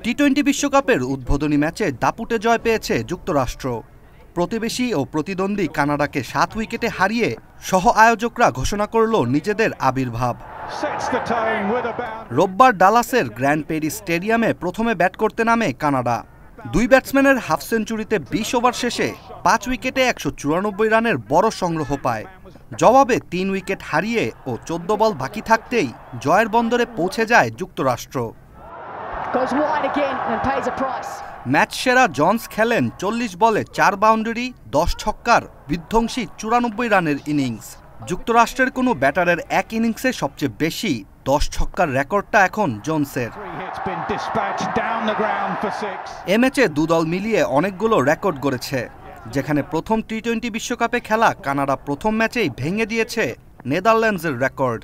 টি-20 বিশ্বকাপের উদ্বোধনী ম্যাচে দাপুটে জয় পেয়েছে যুক্তরাষ্ট্র। প্রতিবেশী ও প্রতিদ্বন্দ্বী কানাডাকে 7 উইকেটে হারিয়ে সহ আয়োজকরা ঘোষণা করল নিজেদের আবির্ভাব। রোববার ডালাসের গ্র্যান্ড পেরি স্টেডিয়ামে প্রথমে ব্যাট করতে নামে কানাডা। 2 ব্যাটসম্যানের হাফ সেঞ্চুরিতে 20 ওভার শেষে 5 উইকেটে 194 রানের বড় সংগ্রহ পায়। জবাবে 3 উইকেট হারিয়ে ও 14 বল বাকি থাকতেই জয়ের বন্দরে পৌঁছে যায় যুক্তরাষ্ট্র। ম্যাচ সেরা জনস খেলেন 40 বলে 4 বাউন্ডারি 10 ছক্কার বিধ্বংসী 94 রানের ইনিংস। যুক্তরাষ্ট্রের কোনো ব্যাটারের এক ইনিংসে সবচেয়ে বেশি 10 ছক্কার রেকর্ডটা এখন জোনসের। এ ম্যাচে দুদল মিলিয়ে অনেকগুলো রেকর্ড গড়েছে, যেখানে প্রথম টি-20 বিশ্বকাপে খেলা কানাডা প্রথম ম্যাচেই ভেঙে দিয়েছে নেদারল্যান্ডসের রেকর্ড।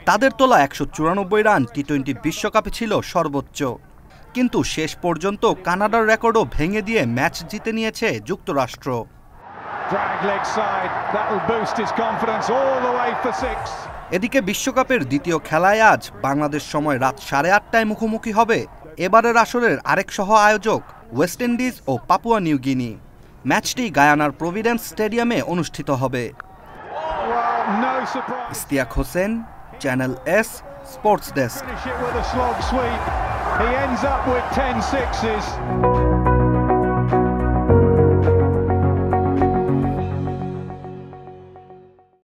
তাদের তোলা 194 রান টি-20 বিশ্বকাপে ছিল সর্বোচ্চ, কিন্তু শেষ পর্যন্ত কানাডার রেকর্ডও ভেঙে দিয়ে ম্যাচ জিতে নিয়েছে যুক্তরাষ্ট্র। এদিকে বিশ্বকাপের দ্বিতীয় খেলায় আজ বাংলাদেশ সময় রাত 8:30টায় মুখোমুখি হবে এবারের আসরের আরেক সহ আয়োজক ওয়েস্ট ইন্ডিজ ও পাপুয়া নিউ গিনি। ম্যাচটি গায়ানার প্রভিডেন্স স্টেডিয়ামে অনুষ্ঠিত হবে। Ishtiaq Hossain, channel S, sports desk.